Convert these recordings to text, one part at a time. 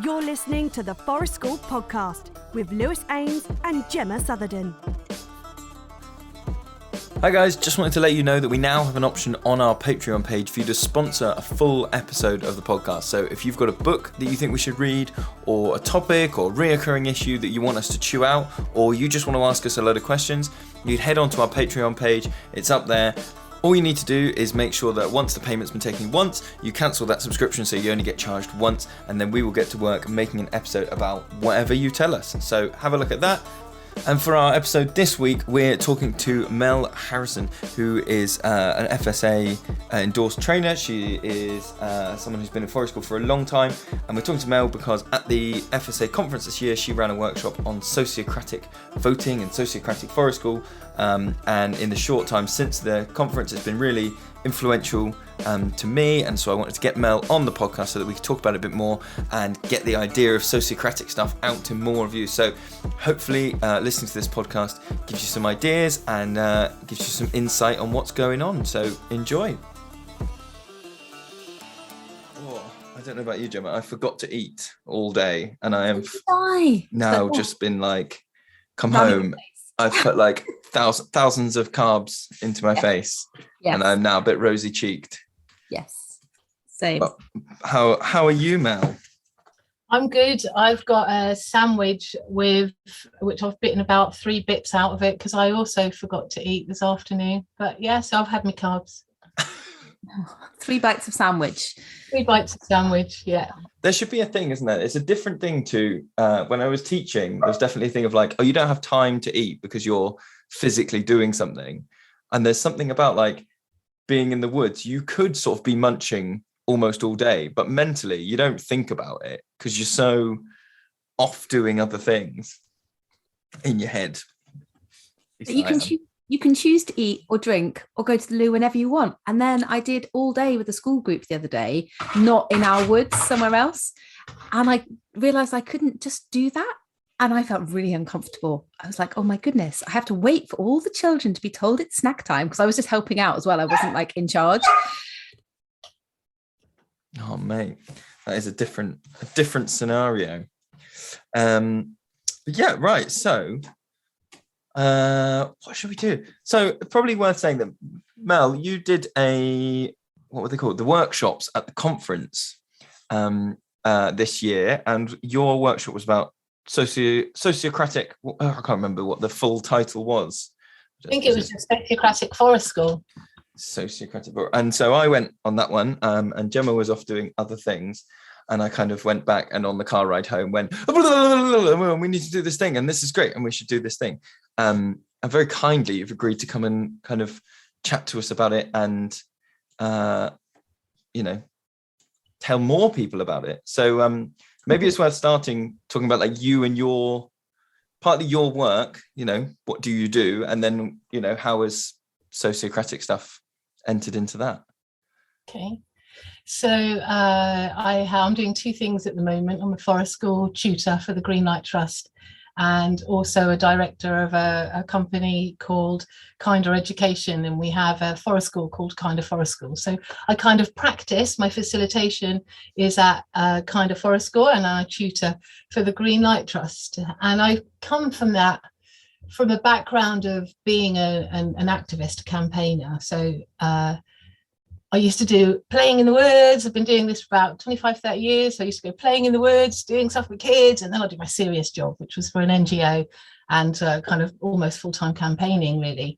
You're listening to the Forest School podcast with Lewis Ames and Gemma Southerden. Hi guys, just wanted to let you know that we now have an option on our Patreon page for you to sponsor a full episode of the podcast. So if you've got a book that you think we should read, or a topic or reoccurring issue that you want us to chew out, or you just want to ask us a load of questions, you'd head onto our Patreon page. It's up there. All you need to do is make sure that once the payment's been taken once, you cancel that subscription so you only get charged once, and then we will get to work making an episode about whatever you tell us. So have a look at that. And for our episode this week, we're talking to Mel Harrison, who is an FSA endorsed trainer. She is someone who's been in Forest School for a long time. And we're talking to Mel because at the FSA conference this year, she ran a workshop on sociocratic voting and sociocratic Forest School. And in the short time since the conference, it's been really influential to me, and so I wanted to get Mel on the podcast so that we could talk about it a bit more and get the idea of sociocratic stuff out to more of you. So hopefully listening to this podcast gives you some ideas and gives you some insight on what's going on. So enjoy. Oh, I don't know about you, Gemma. I forgot to eat all day, and I am now just been like, come home. I've put like thousands of carbs into my face, and I'm now a bit rosy cheeked. Yes, same. But how are you, Mel? I'm good. I've got a sandwich with which I've bitten about 3 bits out of it because I also forgot to eat this afternoon. But so I've had my carbs. 3 bites of sandwich. 3 bites of sandwich, yeah. There should be a thing, isn't there? It's a different thing to when I was teaching. There's definitely a thing of like, oh, you don't have time to eat because you're physically doing something. And there's something about like being in the woods. You could sort of be munching almost all day, but mentally you don't think about it because you're so off doing other things in your head. You can choose to eat or drink or go to the loo whenever you want. And then I did all day with the school group the other day, not in our woods, somewhere else. And I realised I couldn't just do that. And I felt really uncomfortable. I was like, oh my goodness, I have to wait for all the children to be told it's snack time, because I was just helping out as well. I wasn't like in charge. Oh mate, that is a different scenario. Yeah, right. So what should we do? So probably worth saying that, Mel, you did what were they called? The workshops at the conference this year, and your workshop was about sociocratic. I can't remember what the full title was. I think it was just Sociocratic Forest School. Sociocratic, and so I went on that one, and Gemma was off doing other things. And I kind of went back, and on the car ride home went, we need to do this thing, and this is great, and we should do this thing. And very kindly, you've agreed to come and kind of chat to us about it and, tell more people about it. So maybe it's worth starting talking about like you and partly your work, what do you do? And then, how has sociocratic stuff entered into that? Okay. So I'm doing 2 things at the moment. I'm a Forest School tutor for the Greenlight Trust, and also a director of a company called Kinder Education, and we have a Forest School called Kinder Forest School. So I kind of practice, my facilitation is at Kinder Forest School, and I tutor for the Greenlight Trust. And I come from a background of being an activist, a campaigner. So I used to do playing in the woods. I've been doing this for about 25, 30 years. So I used to go playing in the woods, doing stuff with kids, and then I'd do my serious job, which was for an NGO, and kind of almost full-time campaigning, really.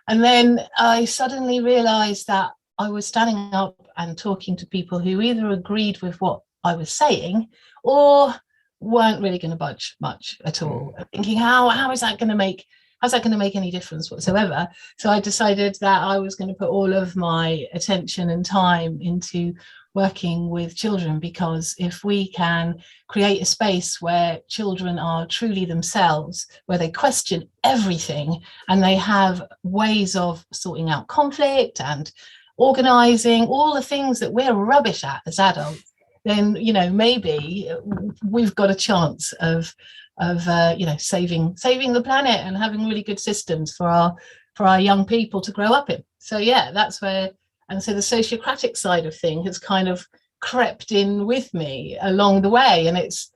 And then I suddenly realised that I was standing up and talking to people who either agreed with what I was saying or weren't really going to budge much at all. Thinking, how is that going to make any difference whatsoever? So I decided that I was going to put all of my attention and time into working with children, because if we can create a space where children are truly themselves, where they question everything and they have ways of sorting out conflict and organising, all the things that we're rubbish at as adults, then maybe we've got a chance of saving the planet and having really good systems for our young people to grow up in. So that's where, and so the sociocratic side of thing has kind of crept in with me along the way, and it's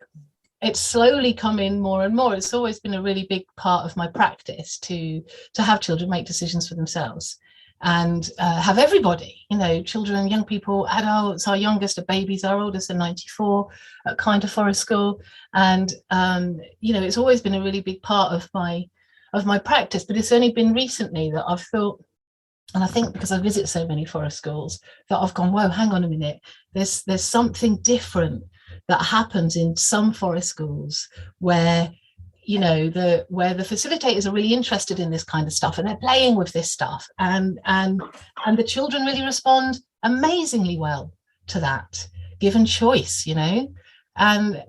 slowly come in more and more. It's always been a really big part of my practice to have children make decisions for themselves, and have everybody, children, young people, adults. Our youngest are babies, our oldest are 94 at Kinder Forest School, and it's always been a really big part of my practice. But it's only been recently that I've thought, and I think because I visit so many forest schools, that I've gone, whoa, hang on a minute, there's something different that happens in some forest schools where the facilitators are really interested in this kind of stuff, and they're playing with this stuff, and the children really respond amazingly well to that, given choice, and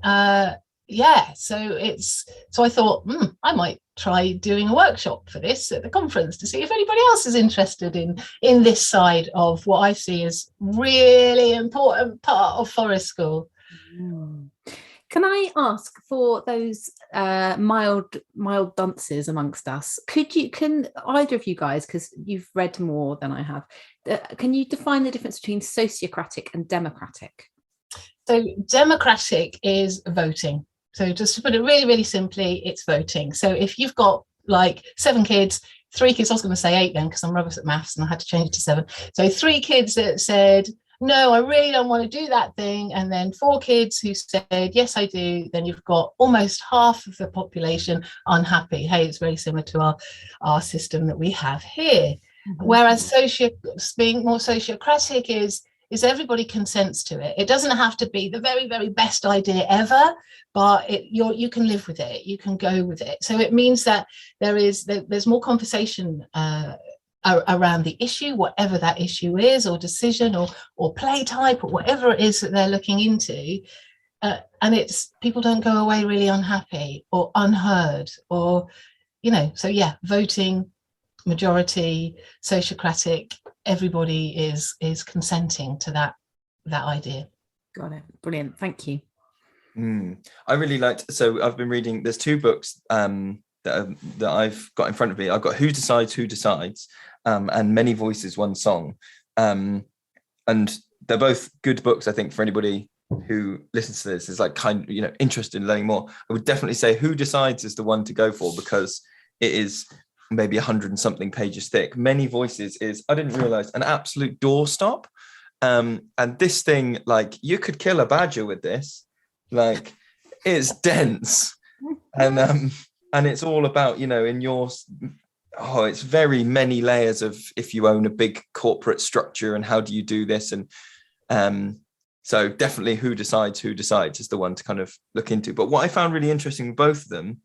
so I thought, I might try doing a workshop for this at the conference to see if anybody else is interested in this side of what I see as really important part of forest school. Can I ask, for those mild dunces amongst us, can either of you guys, because you've read more than I have, can you define the difference between sociocratic and democratic? So democratic is voting. So just to put it really, really simply, it's voting. So if you've got like 7 kids, 3 kids, I was going to say 8 then because I'm rubbish at maths and I had to change it to 7. So 3 kids that said, no, I really don't want to do that thing. And then 4 kids who said, yes, I do. Then you've got almost half of the population unhappy. Hey, it's very similar to our system that we have here. Mm-hmm. Whereas being more sociocratic is everybody consents to it. It doesn't have to be the very, very best idea ever, but you can live with it. You can go with it. So it means that there's more conversation around the issue, whatever that issue is, or decision, or play type, or whatever it is that they're looking into, and it's people don't go away really unhappy or unheard, or so yeah, voting, majority, sociocratic, everybody is consenting to that idea. Got it. Brilliant. Thank you. I really liked, so I've been reading, there's 2 books that I've got in front of me. I've got Who Decides, and Many Voices, One Song. And they're both good books, I think, for anybody who listens to this is like interested in learning more. I would definitely say Who Decides is the one to go for, because it is maybe 100 and something pages thick. Many Voices is, I didn't realize, an absolute doorstop. And this thing, like, you could kill a badger with this. Like, it's dense. And it's all about, it's very many layers of, if you own a big corporate structure and how do you do this? And so definitely Who Decides is the one to kind of look into. But what I found really interesting with both of them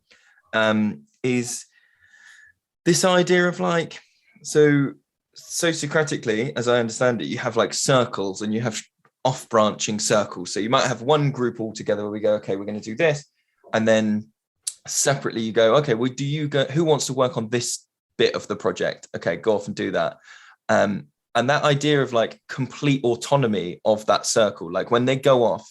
is this idea of like, so sociocratically, as I understand it, you have like circles and you have off-branching circles. So you might have one group all together where we go, okay, we're going to do this. And then separately you go, okay, well, who wants to work on this bit of the project? Okay, go off and do that. And that idea of like complete autonomy of that circle, like when they go off,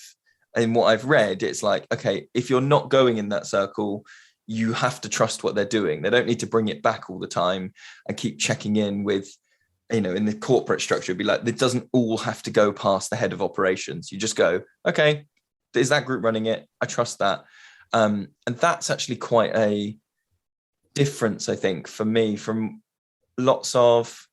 in what I've read, it's like, okay, if you're not going in that circle, you have to trust what they're doing. They don't need to bring it back all the time and keep checking in with, in the corporate structure, it'd be like, it doesn't all have to go past the head of operations. You just go, okay, is that group running it? I trust that. And that's actually quite a difference, I think, for me, from lots of,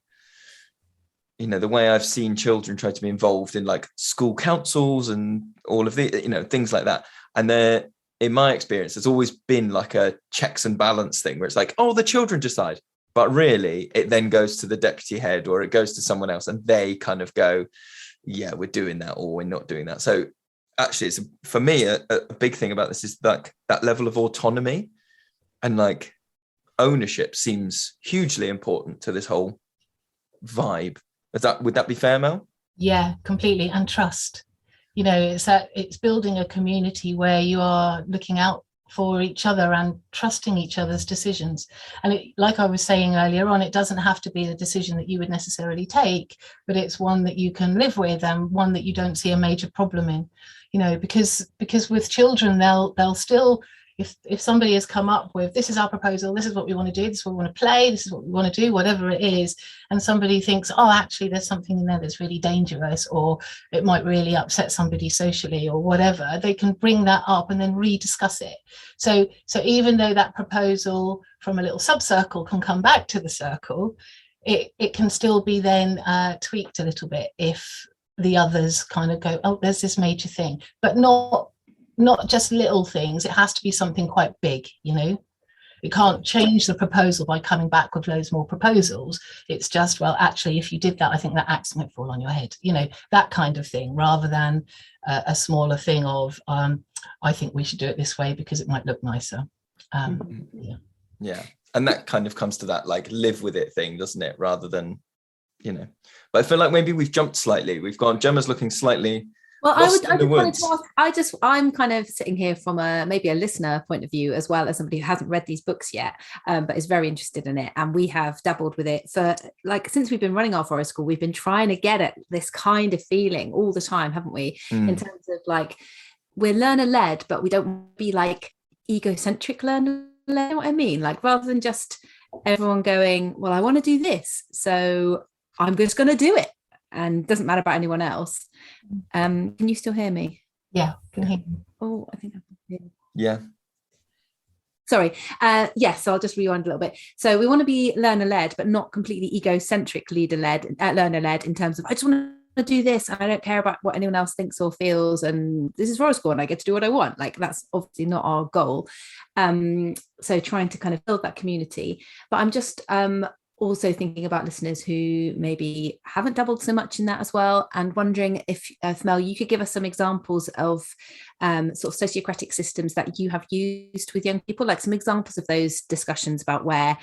the way I've seen children try to be involved in like school councils and all of the, things like that. And there, in my experience, there's always been like a checks and balance thing where it's like, oh, the children decide. But really, it then goes to the deputy head or it goes to someone else and they kind of go, yeah, we're doing that or we're not doing that. So actually, it's for me, a big thing about this is like that level of autonomy and like ownership seems hugely important to this whole vibe. Would that be fair, Mel? Yeah, completely. And trust. It's building a community where you are looking out for each other and trusting each other's decisions. And like I was saying earlier on, it doesn't have to be a decision that you would necessarily take, but it's one that you can live with and one that you don't see a major problem in, because with children, they'll still, if somebody has come up with, this is our proposal, this is what we want to do, this is what we want to play, this is what we want to do, whatever it is, and somebody thinks, oh, actually there's something in there that's really dangerous, or it might really upset somebody socially or whatever, they can bring that up and then rediscuss it. So even though that proposal from a little subcircle can come back to the circle, it can still be then tweaked a little bit if the others kind of go, oh, there's this major thing, but not just little things. It has to be something quite big, you know. You can't change the proposal by coming back with loads more proposals. It's just, well, actually, if you did that, I think that axe might fall on your head, you know, that kind of thing, rather than a smaller thing of, I think we should do it this way because it might look nicer. Yeah. And that kind of comes to that like live with it thing, doesn't it? Rather than, you know, but I feel like maybe we've jumped slightly. We've gone, Gemma's looking slightly. Well, I just wanted to ask, I'm kind of sitting here from maybe a listener point of view, as well as somebody who hasn't read these books yet, but is very interested in it. And we have dabbled with it for since we've been running our forest school, we've been trying to get at this kind of feeling all the time, haven't we? In terms of like, we're learner led, but we don't be like egocentric learner led, you know what I mean? Like, rather than just everyone going, well, I want to do this, so I'm just going to do it. And it doesn't matter about anyone else. Can you still hear me? Yeah, can hear you. Oh, I think I can hear you. Yeah. Sorry. Yes, so I'll just rewind a little bit. So we want to be learner-led, but not completely egocentric learner-led in terms of, I just want to do this and I don't care about what anyone else thinks or feels, and this is forest school and I get to do what I want. Like, that's obviously not our goal. So trying to kind of build that community. But I'm just also thinking about listeners who maybe haven't dabbled so much in that as well, and wondering if Mel, you could give us some examples of sort of sociocratic systems that you have used with young people, like some examples of those discussions about where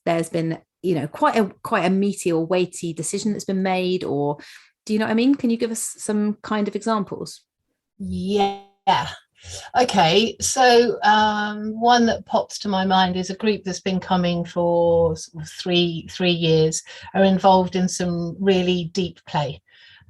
there's been, you know, quite a meaty or weighty decision that's been made, or do you know what I mean? Can you give us some kind of examples? Yeah. Okay, so one that pops to my mind is a group that's been coming for three years, are involved in some really deep play.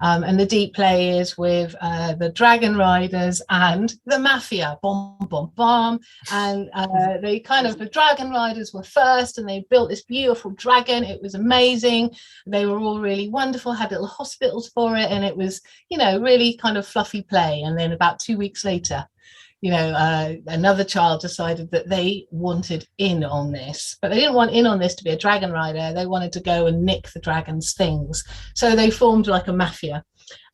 And the deep play is with the dragon riders and the mafia, bomb, bomb, bomb. And the dragon riders were first, and they built this beautiful dragon. It was amazing. They were all really wonderful, had little hospitals for it. And it was, you know, really kind of fluffy play. And then about 2 weeks later, you know, another child decided that they wanted in on this, but they didn't want in on this to be a dragon rider. They wanted to go and nick the dragon's things. So they formed like a mafia,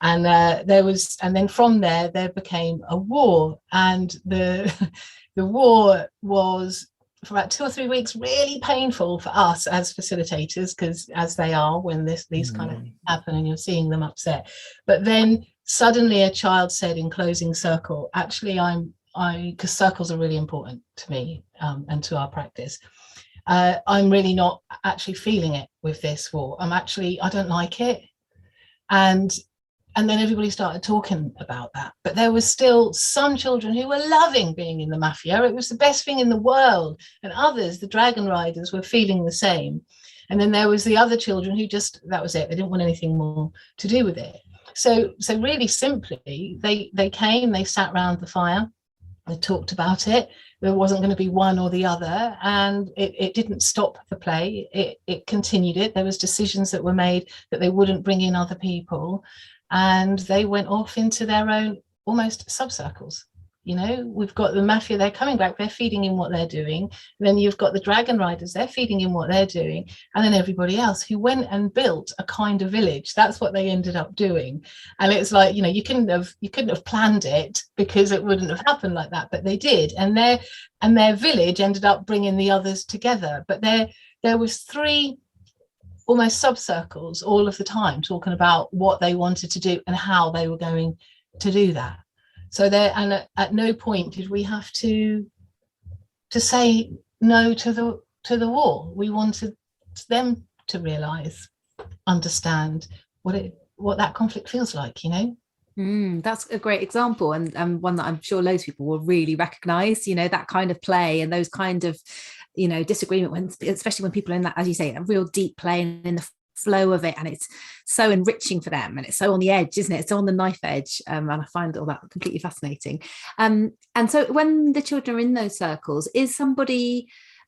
and then from there became a war, and the war was for about 2 or 3 weeks really painful for us as facilitators, because as they are when these kind of things happen and you're seeing them upset. But then suddenly a child said in closing circle, actually because circles are really important to me and to our practice, I'm really not actually feeling it with this war. I don't like it. And then everybody started talking about that. But there was still some children who were loving being in the mafia. It was the best thing in the world. And others, the dragon riders, were feeling the same. And then there was the other children who that was it. They didn't want anything more to do with it. So really simply, they came, they sat around the fire, they talked about it. There wasn't going to be one or the other, and it didn't stop the play. It continued it. There was decisions that were made that they wouldn't bring in other people, and they went off into their own almost subcircles. You know, we've got the mafia, they're coming back, they're feeding in what they're doing. And then you've got the dragon riders, they're feeding in what they're doing. And then everybody else who went and built a kind of village. That's what they ended up doing. And it's like, you know, you couldn't have planned it, because it wouldn't have happened like that, but they did. And their village ended up bringing the others together. But there was 3 almost subcircles all of the time talking about what they wanted to do and how they were going to do that. So at no point did we have to say no to the war. We wanted them to realise, understand what that conflict feels like, you know. That's a great example, and one that I'm sure loads of people will really recognise. You know, that kind of play and those kind of, you know, disagreement, especially when people are in that, as you say, a real deep play in the flow of it, and it's so enriching for them, and it's so on the edge, isn't it? It's on the knife edge, and I find all that completely fascinating. And so when the children are in those circles, is somebody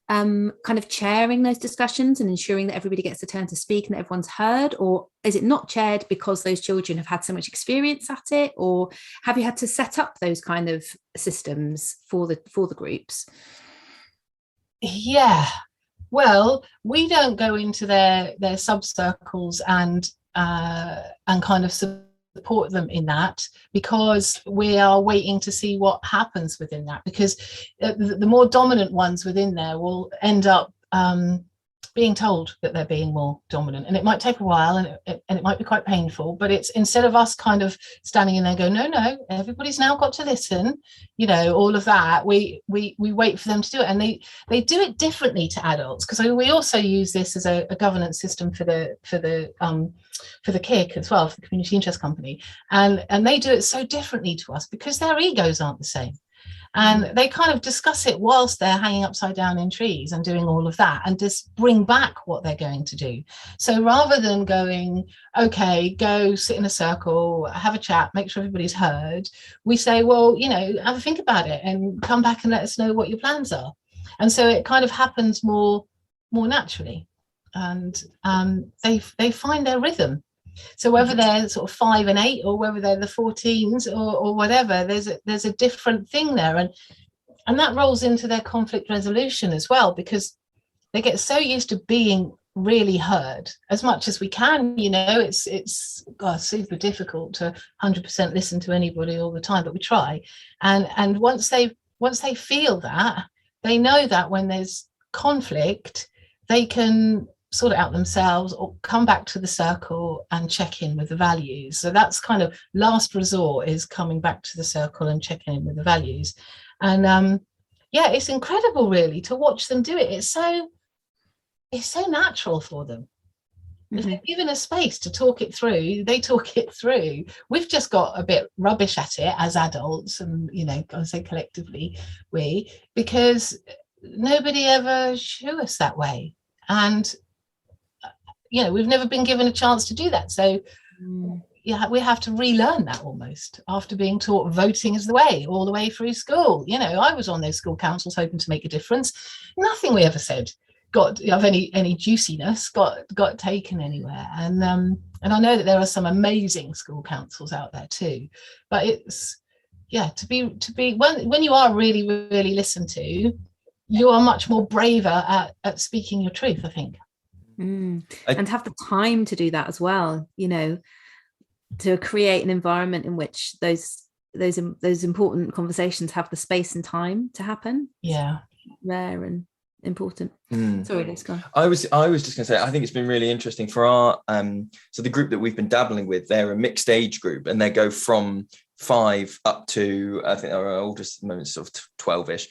kind of chairing those discussions and ensuring that everybody gets a turn to speak and that everyone's heard, or is it not chaired because those children have had so much experience at it, or have you had to set up those kind of systems for the groups? Yeah, well, we don't go into their sub-circles and kind of support them in that, because we are waiting to see what happens within that, because the more dominant ones within there will end up being told that they're being more dominant, and it might take a while, and it might be quite painful, but it's, instead of us kind of standing in there and go, no, everybody's now got to listen, all of that, we wait for them to do it. And they do it differently to adults, because we also use this as a governance system for the KIC as well, for the Community Interest Company, and they do it so differently to us because their egos aren't the same. And they kind of discuss it whilst they're hanging upside down in trees and doing all of that, and just bring back what they're going to do. So rather than going, okay, go sit in a circle, have a chat, make sure everybody's heard, we say, well, have a think about it and come back and let us know what your plans are. And so it kind of happens more naturally, and they find their rhythm. So whether they're sort of 5 and 8, or whether they're the 14s or whatever, there's a different thing there, and that rolls into their conflict resolution as well, because they get so used to being really heard as much as we can. It's super difficult to 100% listen to anybody all the time, but we try. And once they feel that, they know that when there's conflict, they can sort it out themselves, or come back to the circle and check in with the values. So that's kind of last resort, is coming back to the circle and checking in with the values. And it's incredible really to watch them do it. It's so natural for them. If they're given a space to talk it through, they talk it through. We've just got a bit rubbish at it as adults, and I say collectively because nobody ever showed us that way, and we've never been given a chance to do that. So we have to relearn that, almost, after being taught voting is the way all the way through school. I was on those school councils hoping to make a difference. Nothing we ever said got of any juiciness got taken anywhere. And I know that there are some amazing school councils out there too, but it's to be when you are really, really listened to, you are much more braver at speaking your truth, I think. And have the time to do that as well, to create an environment in which those important conversations have the space and time to happen. Rare and important. Sorry, let's go. I was just going to say, I think it's been really interesting for our so the group that we've been dabbling with, they're a mixed age group, and they go from 5 up to, I think our oldest at the moment is sort of 12ish,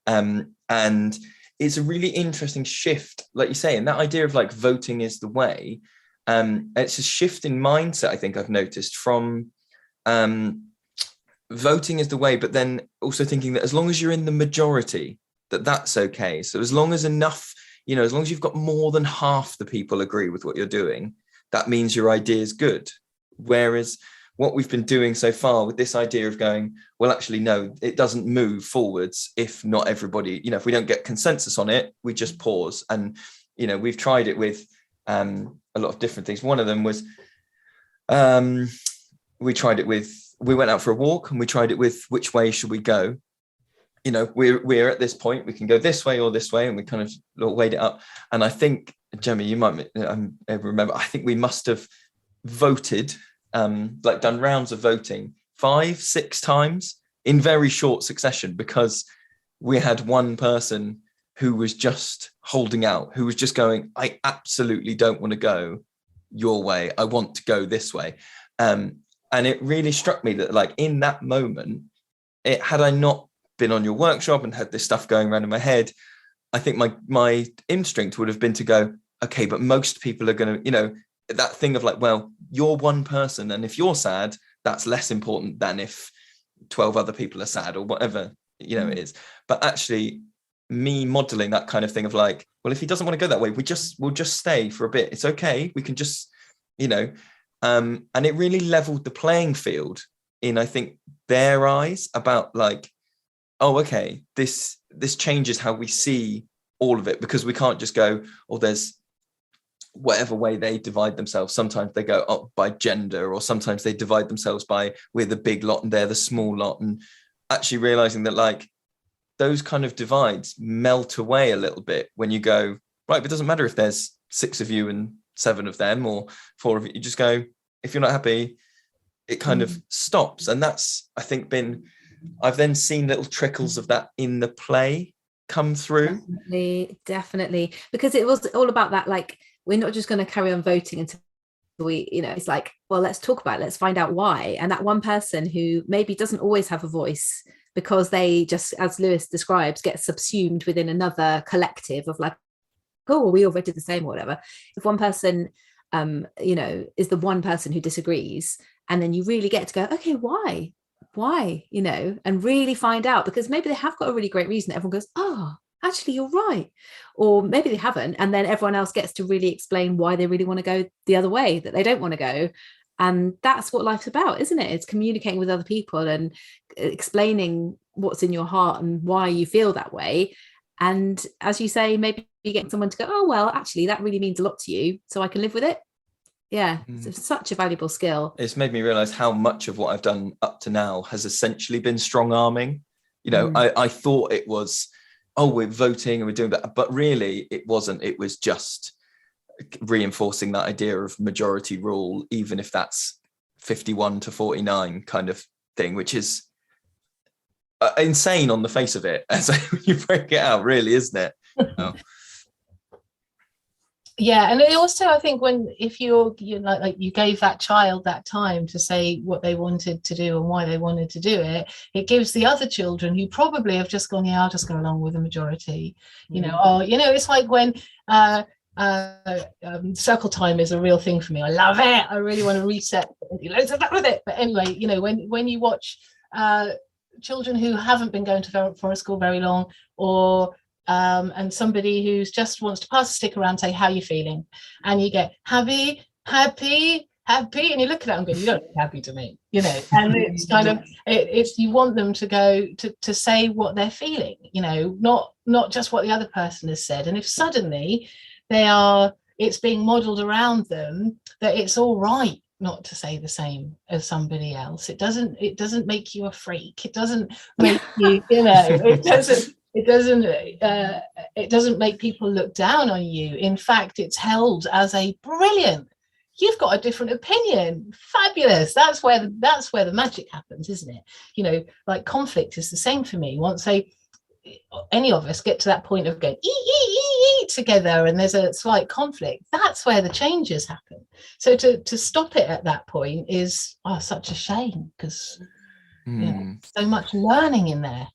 and it's a really interesting shift, like you say, and that idea of like voting is the way. It's a shift in mindset, I think I've noticed, from voting is the way, but then also thinking that as long as you're in the majority, that's okay. So as long as enough, as long as you've got more than half the people agree with what you're doing, that means your idea is good. Whereas what we've been doing so far with this idea of going, well, actually, no, it doesn't move forwards if not everybody, if we don't get consensus on it, we just pause. And, we've tried it with a lot of different things. One of them was we went out for a walk, and we tried it with which way should we go? We're at this point, we can go this way or this way, and we kind of weighed it up. And I think, Gemma, you might remember, I think we must have voted, done rounds of voting 5-6 times in very short succession, because we had one person who was just holding out, who was just going, I absolutely don't want to go your way, I want to go this way. And it really struck me that in that moment, had I not been on your workshop and had this stuff going around in my head, I think my instinct would have been to go, okay, but most people are going to, that thing of well, you're one person, and if you're sad, that's less important than if 12 other people are sad, or whatever, it is. But actually, me modeling that kind of thing of like, well, if he doesn't want to go that way, we'll just stay for a bit. It's okay. We can just, and it really leveled the playing field in, I think, their eyes about like, oh, okay, this changes how we see all of it, because we can't just go, oh, there's whatever way they divide themselves. Sometimes they go up by gender, or sometimes they divide themselves by, we're the big lot and they're the small lot. And actually realizing that like those kind of divides melt away a little bit when you go, right, but it doesn't matter if there's 6 of you and 7 of them or 4 of you. You just go, if you're not happy, it kind of stops. And that's, I think, I've then seen little trickles of that in the play come through. Definitely, because it was all about that, like, we're not just going to carry on voting until we, it's like, well, let's talk about it, let's find out why. And that one person who maybe doesn't always have a voice, because they just, as Lewis describes, get subsumed within another collective of like, oh, well, we all voted the same or whatever. If one person is the one person who disagrees, and then you really get to go, okay, why, and really find out, because maybe they have got a really great reason. Everyone goes, oh, actually, you're right. Or maybe they haven't. And then everyone else gets to really explain why they really want to go the other way, that they don't want to go. And that's what life's about, isn't it? It's communicating with other people and explaining what's in your heart and why you feel that way. And as you say, maybe you get someone to go, oh, well, actually, that really means a lot to you, so I can live with it. Yeah, it's such a valuable skill. It's made me realize how much of what I've done up to now has essentially been strong arming. I thought it was, oh, we're voting and we're doing that, but really it wasn't. It was just reinforcing that idea of majority rule, even if that's 51 to 49 kind of thing, which is insane on the face of it. As you break it out, really, isn't it? Oh. Yeah, and also I think if you like you gave that child that time to say what they wanted to do and why they wanted to do it, it gives the other children who probably have just gone, yeah, I'll just go along with the majority, it's like when circle time is a real thing for me. I love it. I really want to reset and do loads of that with it. But anyway, when you watch children who haven't been going to forest school very long, or and somebody who's just wants to pass a stick around, say, how are you feeling? And you get happy, and you look at it and go, you don't look happy to me, and it's kind of, it's you want them to go to say what they're feeling, not just what the other person has said. And if suddenly it's being modeled around them that it's all right not to say the same as somebody else, it doesn't make you a freak, it doesn't make you, it doesn't make people look down on you. In fact, it's held as a brilliant, you've got a different opinion, fabulous. That's where the magic happens, isn't it? Like conflict is the same for me. Once any of us get to that point of going together and there's a slight conflict, that's where the changes happen. So to stop it at that point is such a shame, because so much learning in there.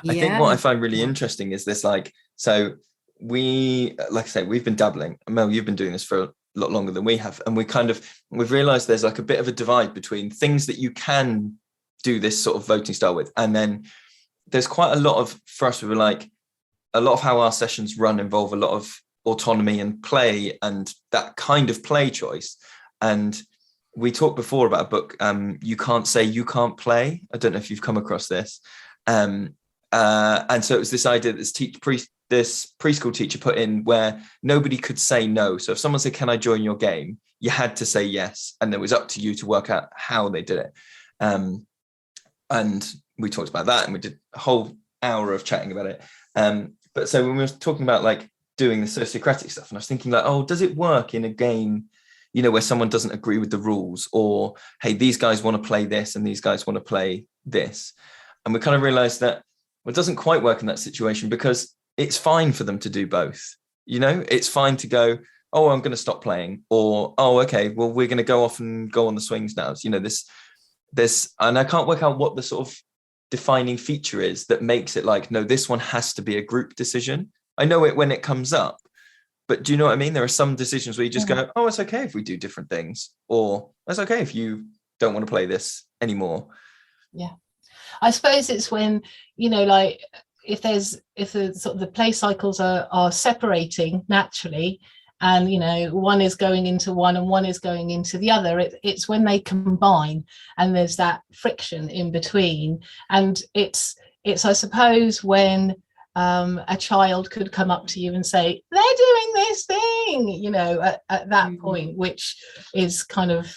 I think what I find really interesting is this, like, so like I say, we've been dabbling. Mel, you've been doing this for a lot longer than we have. And we've realized there's like a bit of a divide between things that you can do this sort of voting style with. And then there's quite a lot of, for us, we were like, a lot of how our sessions run involve a lot of autonomy and play and that kind of play choice. And we talked before about a book, You Can't Say You Can't Play. I don't know if you've come across this. And so it was this idea that this preschool teacher put in where nobody could say no. So if someone said, can I join your game? You had to say yes. And it was up to you to work out how they did it. And we talked about that and we did a whole hour of chatting about it. But so when we were talking about like doing the sociocratic stuff, and I was thinking like, oh, does it work in a game, where someone doesn't agree with the rules, or, hey, these guys want to play this and these guys want to play this. And we kind of realized that it doesn't quite work in that situation, because it's fine for them to do both. It's fine to go, oh, I'm going to stop playing, or, oh, okay, well, we're going to go off and go on the swings now. This, and I can't work out what the sort of defining feature is that makes it like, no, this one has to be a group decision. I know it when it comes up, but do you know what I mean? There are some decisions where you just go, oh, it's okay if we do different things, or it's okay if you don't want to play this anymore. Yeah. I suppose it's when, like if the sort of the play cycles are separating naturally, and one is going into one and one is going into the other, it's when they combine and there's that friction in between. And it's I suppose when a child could come up to you and say, they're doing this thing, at that point, which is kind of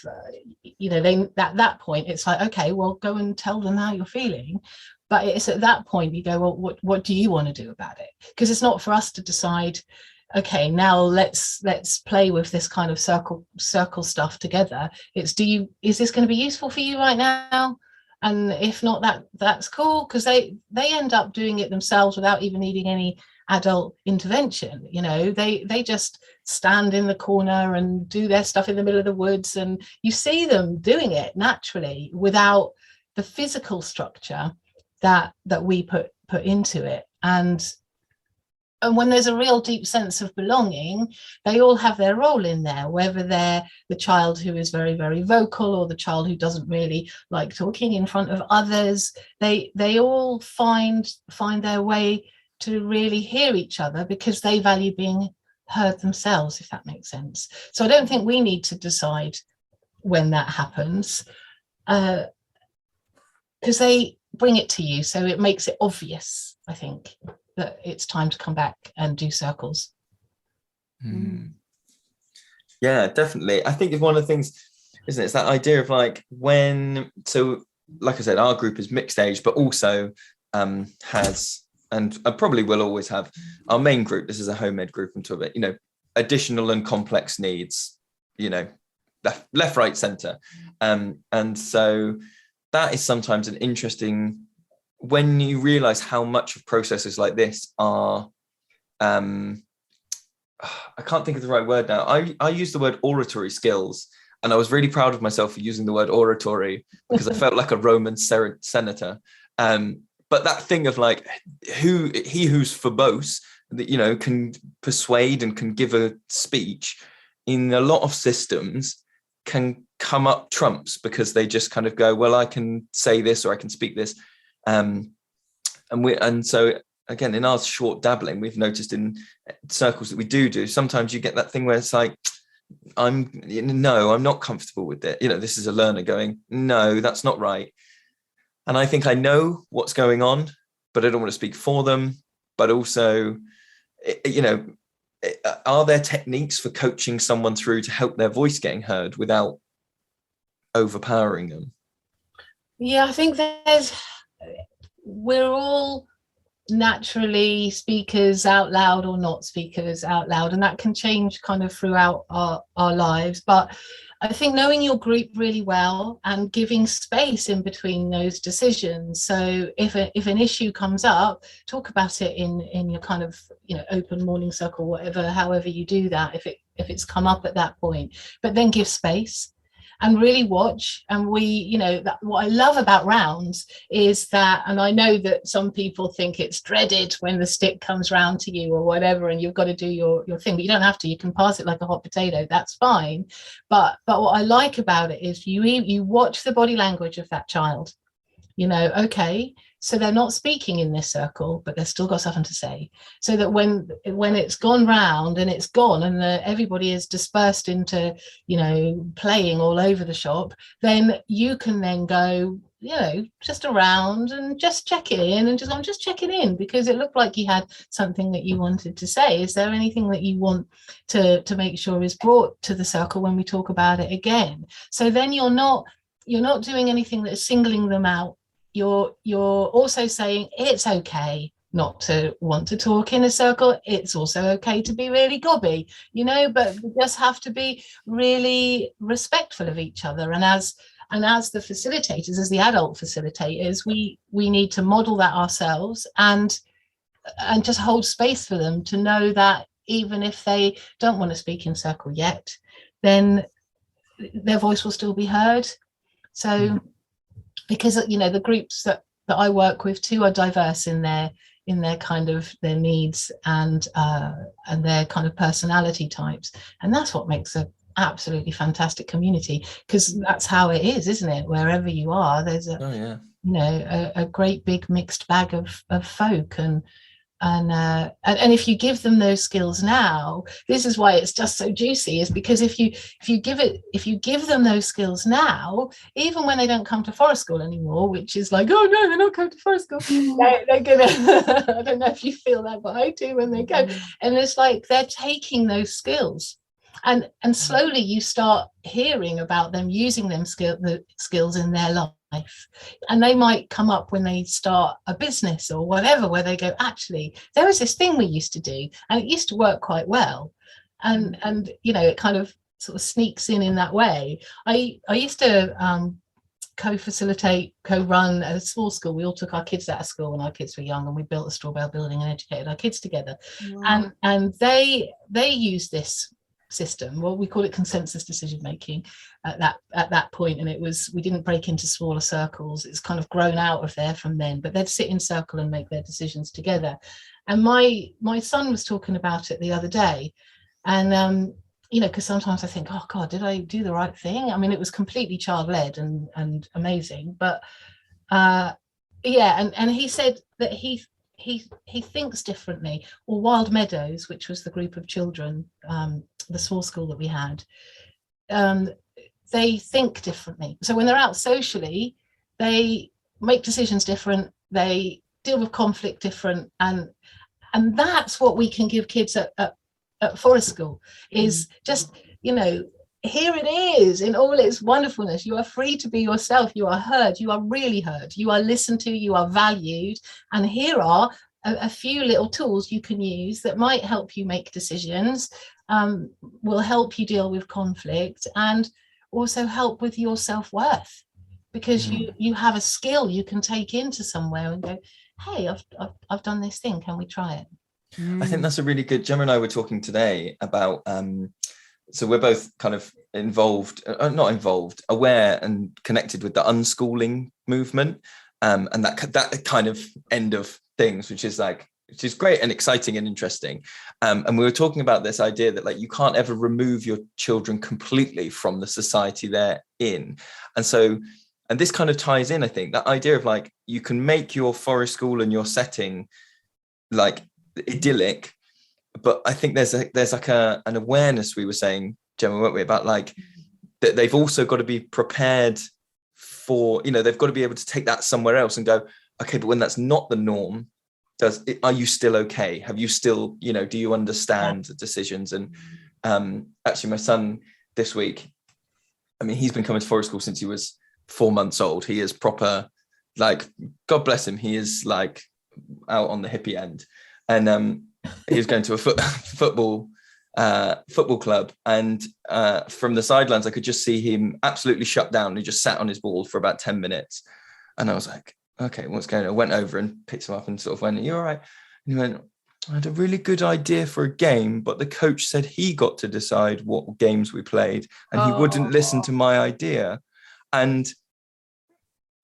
they at that point it's like, okay, well, go and tell them how you're feeling. But it's at that point you go, well, what do you want to do about it? Because it's not for us to decide, okay, now let's play with this kind of circle stuff together. It's, is this going to be useful for you right now? And if not, that's cool, because they end up doing it themselves without even needing any adult intervention. They just stand in the corner and do their stuff in the middle of the woods, and you see them doing it naturally without the physical structure that we put into it. And when there's a real deep sense of belonging, they all have their role in there, whether they're the child who is very, very vocal or the child who doesn't really like talking in front of others. They all find their way to really hear each other because they value being heard themselves, if that makes sense. So I don't think we need to decide when that happens, because they bring it to you, so it makes it obvious, I think, that it's time to come back and do circles. Yeah, definitely. I think it's one of the things, isn't it? It's that idea of like so like I said, our group is mixed age, but also has, and I probably will always have, our main group, this is a home ed group, I'm talking about, additional and complex needs, left, right, center. And so that is sometimes an interesting, when you realize how much of processes like this are, I can't think of the right word now. I use the word oratory skills, and I was really proud of myself for using the word oratory because I felt like a Roman senator. But that thing of like, who's verbose, that, can persuade and can give a speech in a lot of systems can come up trumps because they just kind of go, well, I can say this or I can speak this. And so again, in our short dabbling, we've noticed in circles that we do sometimes you get that thing where it's like, I'm not comfortable with it. This is a learner going, no, that's not right. And I think I know what's going on, but I don't want to speak for them. But also, are there techniques for coaching someone through to help their voice getting heard without overpowering them? Yeah, I think we're all naturally speakers out loud or not speakers out loud, and that can change kind of throughout our lives. But I think knowing your group really well and giving space in between those decisions. So if an issue comes up, talk about it in your kind of open morning circle, however you do that, if it's come up at that point, but then give space and really watch. And what I love about rounds is that, and I know that some people think it's dreaded when the stick comes round to you or whatever, and you've got to do your thing, but you don't have to. You can pass it like a hot potato, that's fine. But what I like about it is you watch the body language of that child. Okay, so they're not speaking in this circle, but they've still got something to say. So that when it's gone round and it's gone and everybody is dispersed into, playing all over the shop, then you can then go, just around and just check it in and I'm just checking in because it looked like you had something that you wanted to say. Is there anything that you want to make sure is brought to the circle when we talk about it again? So then you're not doing anything that is singling them out. You're also saying it's okay not to want to talk in a circle. It's also okay to be really gobby, but we just have to be really respectful of each other. And as the facilitators, as the adult facilitators, we need to model that ourselves and just hold space for them to know that even if they don't want to speak in circle yet, then their voice will still be heard. So because the groups that I work with too are diverse in their kind of their needs and their kind of personality types, and that's what makes a absolutely fantastic community, because that's how it is, isn't it? Wherever you are, there's a great big mixed bag of folk. And if you give them those skills now, this is why it's just so juicy, is because if you give them those skills now, even when they don't come to forest school anymore, which is like, oh no, they're not coming to forest school, they're gonna I don't know if you feel that, but I do when they go. And it's like they're taking those skills, and slowly you start hearing about them using the skills in their life. And they might come up when they start a business or whatever, where they go, actually, there was this thing we used to do and it used to work quite well. And it kind of sort of sneaks in that way. I used to co-run a small school. We all took our kids out of school when our kids were young, and we built a straw bale building and educated our kids together. Wow. And they use this system. Well, we call it consensus decision making at that point, and we didn't break into smaller circles. It's kind of grown out of there from then, but they'd sit in circle and make their decisions together. And my son was talking about it the other day, and because sometimes I think, oh God, did I do the right thing? I mean, it was completely child-led and amazing, but and he said that he thinks differently. Or Wild Meadows, which was the group of children, the small school that we had, they think differently. So when they're out socially, they make decisions different, they deal with conflict different, and that's what we can give kids at forest school, is just, here it is in all its wonderfulness. You are free to be yourself. You are heard. You are really heard. You are listened to. You are valued. And here are a few little tools you can use that might help you make decisions, will help you deal with conflict, and also help with your self-worth, because you have a skill you can take into somewhere and go, hey, I've done this thing. Can we try it? I think that's a really good. Gemma and I were talking today about, so we're both kind of aware and connected with the unschooling movement, and that kind of end of things, which is great and exciting and interesting. And we were talking about this idea that you can't ever remove your children completely from the society they're in. And this kind of ties in, I think, that idea of you can make your forest school and your setting idyllic, but I think there's an awareness, we were saying, Gemma, weren't we, about that they've also got to be prepared for, they've got to be able to take that somewhere else and go, okay, but when that's not the norm, are you still okay? Have you still, do you understand the decisions? And actually my son this week, I mean, he's been coming to forest school since he was 4 months old. He is proper, God bless him, he is out on the hippie end. And he was going to a football club, and from the sidelines I could just see him absolutely shut down. He just sat on his ball for about 10 minutes, and I was like, okay, what's going on? I went over and picked him up and sort of went, are you all right? And he went, I had a really good idea for a game, but the coach said he got to decide what games we played, and he wouldn't listen to my idea. And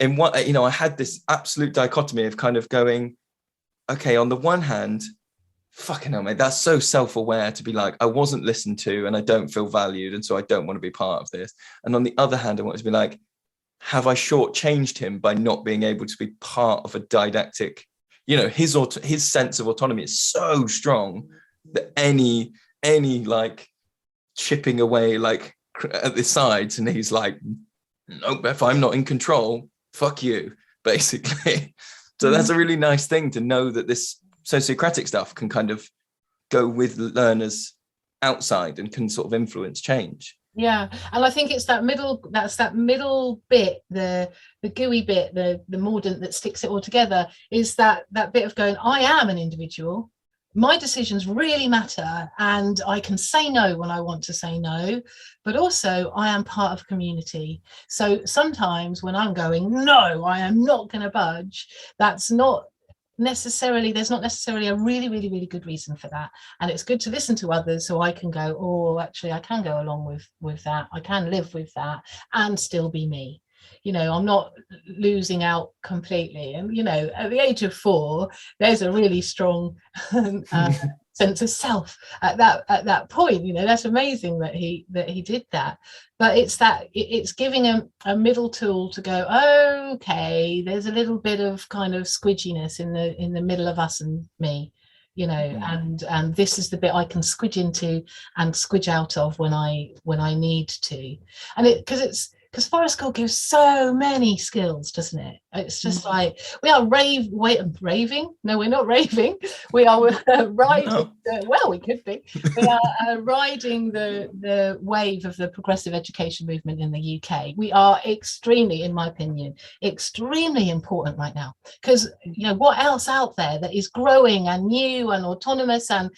in what, I had this absolute dichotomy of kind of going, okay, on the one hand, fucking hell, mate, that's so self-aware to be I wasn't listened to and I don't feel valued, and so I don't want to be part of this. And on the other hand, I want to be have I shortchanged him by not being able to be part of a didactic, his sense of autonomy is so strong that any chipping away at the sides, and he's nope, if I'm not in control, fuck you, basically. So that's a really nice thing to know, that this sociocratic stuff can kind of go with learners outside and can sort of influence change. Yeah, and I think it's that middle bit, the gooey bit, the mordant that sticks it all together, is that bit of going, I am an individual, my decisions really matter, and I can say no when I want to say no, but also I am part of community. So sometimes when I'm going, no, I am not going to budge, there's not necessarily a really, really, really good reason for that. And it's good to listen to others, so I can go, oh, actually, I can go along with that. I can live with that and still be me. I'm not losing out completely. And at the age of 4, there's a really strong sense of self at that point. That's amazing that he did that. But it's giving a middle tool to go, okay, there's a little bit of kind of squidginess in the middle of us and me, and this is the bit I can squidge into and squidge out of when I need to. And because Forest School gives so many skills, doesn't it? It's just like we are raving. No, we're not raving. We are riding. No. Well, we could be. We are riding the wave of the progressive education movement in the UK. We are extremely, in my opinion, extremely important right now, because what else out there that is growing and new and autonomous and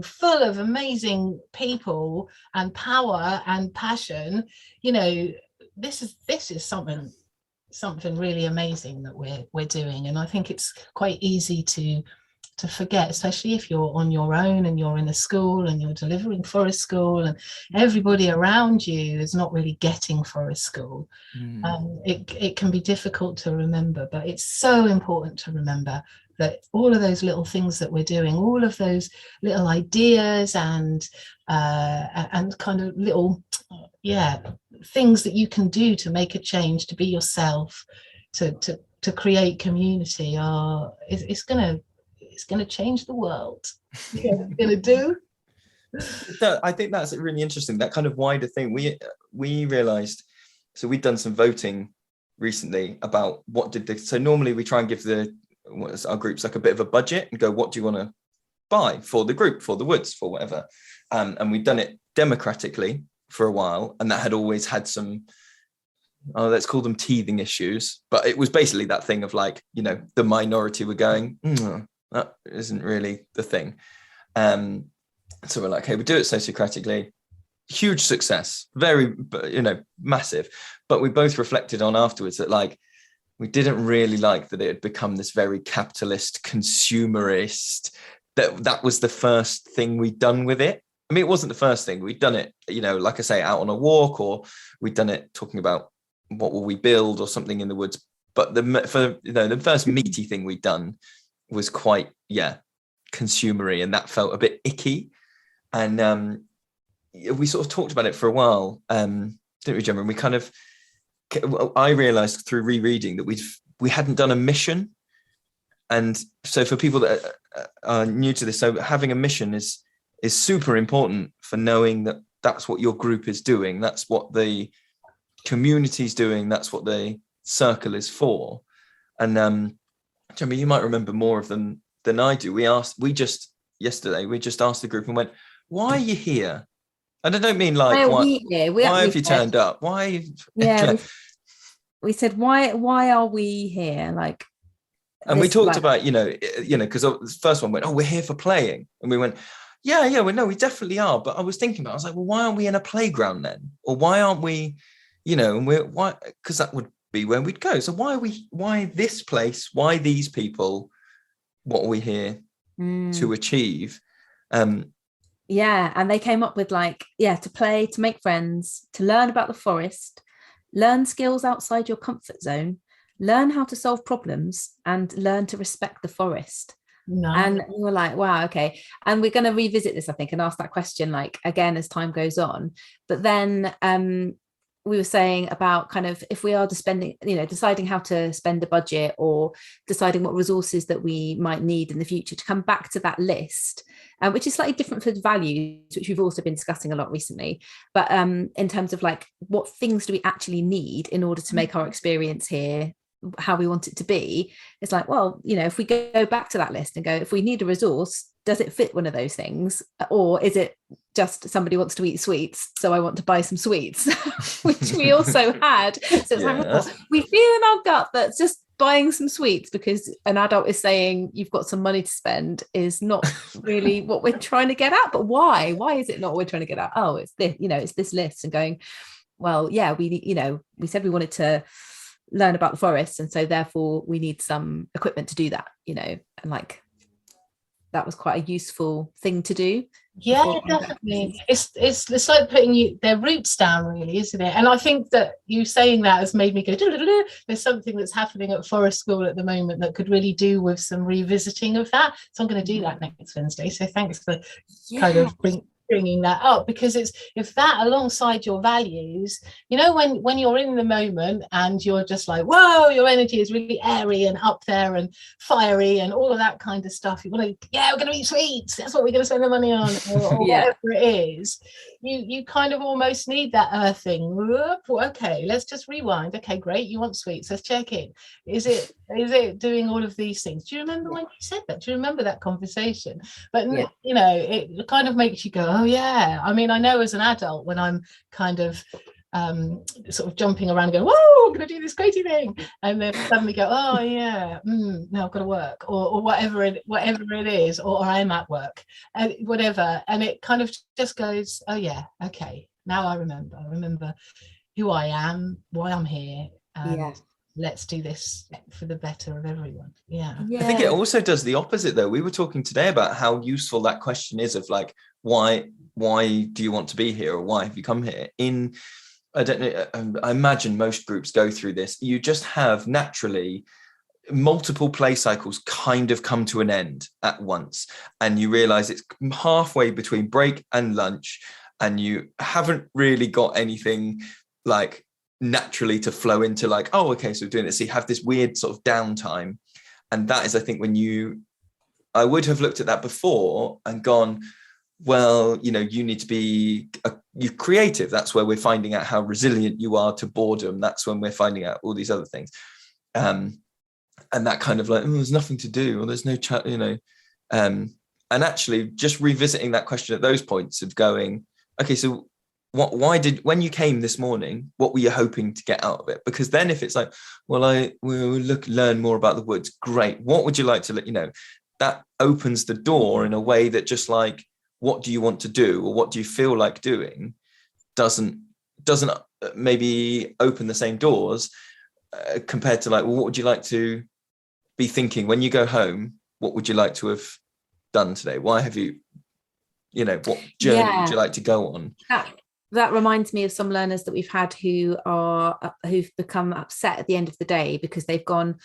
full of amazing people and power and passion. This is something really amazing that we're doing, and I think it's quite easy to forget, especially if you're on your own and you're in a school and you're delivering Forest School and everybody around you is not really getting Forest School. It can be difficult to remember, but it's so important to remember that all of those little things that we're doing, all of those little ideas and kind of little things that you can do to make a change, to be yourself, to create community, it's gonna change the world. It's gonna do. No, I think that's really interesting, that kind of wider thing. We realized, so we'd done some voting recently about so normally we try and give our groups like a bit of a budget and go, what do you want to buy for the group, for the woods, for whatever, and we'd done it democratically for a while, and that had always had some, let's call them teething issues, but it was basically that thing of like, the minority were going, that isn't really the thing. So we're like, hey, we do it sociocratically. Huge success, very, massive. But we both reflected on afterwards that like, we didn't really like that it had become this very capitalist, consumerist, that was the first thing we'd done with it. I mean, it wasn't the first thing. We'd done it, like I say, out on a walk, or we'd done it talking about what will we build or something in the woods. But the first meaty thing we'd done was quite, consumery, and that felt a bit icky. And we sort of talked about it for a while, didn't we, Gemma? And we kind of, I realised through rereading that we hadn't done a mission. And so for people that are new to this, so having a mission is super important for knowing that that's what your group is doing. That's what the community is doing. That's what the circle is for. And Jamie, you might remember more of them than I do. Yesterday we just asked the group and went, why are you here? And I don't mean like, why have you turned up? Why? Yeah. We said, why are we here? Like, and we talked about, because the first one went, we're here for playing. And we went, we definitely are. But I was thinking I was like, well, why aren't we in a playground then? Or why aren't we, and why? Because that would be where we'd go. So why this place? Why these people? What are we here to achieve? And they came up with to play, to make friends, to learn about the forest, learn skills outside your comfort zone, learn how to solve problems, and learn to respect the forest. Nice. And we were like, wow, okay. And we're going to revisit this, I think, and ask that question again as time goes on. But then we were saying about kind of, if we are deciding how to spend a budget or deciding what resources that we might need in the future, to come back to that list, which is slightly different for values, which we've also been discussing a lot recently. But in terms of what things do we actually need in order to make our experience here how we want it to be, it's like, well, if we go back to that list and go, if we need a resource, does it fit one of those things, or is it just somebody wants to eat sweets, so I want to buy some sweets, which we also had. So it's we feel in our gut that just buying some sweets because an adult is saying you've got some money to spend is not really what we're trying to get at. But why is it not what we're trying to get at? It's this, it's this list, and going, well, we said we wanted to learn about the forest, and so therefore we need some equipment to do that, and that was quite a useful thing to do. Yeah, definitely. It's like putting their roots down, really, isn't it? And I think that you saying that has made me go, there's something that's happening at Forest School at the moment that could really do with some revisiting of that. So I'm going to do that next Wednesday. So thanks for kind of bringing that up, because it's, if that alongside your values, you know, when you're in the moment and you're just like, whoa, your energy is really airy and up there and fiery and all of that kind of stuff, you want to, we're going to eat sweets, that's what we're going to spend the money on, or whatever it is, you kind of almost need that earthing. Okay, let's just rewind. Okay, great, you want sweets, let's check in. Is it doing all of these things? Do you remember when you said that? Do you remember that conversation? But you know, it kind of makes you go, oh yeah. I mean, I know as an adult, when I'm kind of sort of jumping around going, whoa, I'm gonna do this crazy thing, and then suddenly go, oh yeah, no, I've got to work, or whatever it is, or I'm at work, and whatever, and it kind of just goes, oh yeah, okay, now I remember who I am, why I'm here, and let's do this for the better of everyone. I think it also does the opposite, though. We were talking today about how useful that question is of like, why do you want to be here, or why have you come here? I don't know, I imagine most groups go through this. You just have naturally multiple play cycles kind of come to an end at once, and you realize it's halfway between break and lunch, and you haven't really got anything like naturally to flow into, like, oh, okay, so we're doing it. So you have this weird sort of downtime, and that is, I think, when I would have looked at that before and gone, well, you know, you need to be you're creative. That's where we're finding out how resilient you are to boredom. That's when we're finding out all these other things, and that kind of like, oh, there's nothing to do, or there's no chat, you know, and actually just revisiting that question at those points of going, okay, so when you came this morning, what were you hoping to get out of it? Because then if it's like, well, we'll learn more about the woods, great, what would you like to let you know? That opens the door in a way that just like, what do you want to do, or what do you feel like doing, doesn't maybe open the same doors compared to like, well, what would you like to be thinking when you go home? What would you like to have done today? Why have you know, what journey would you like to go on? That reminds me of some learners that we've had who've become upset at the end of the day because they've gone,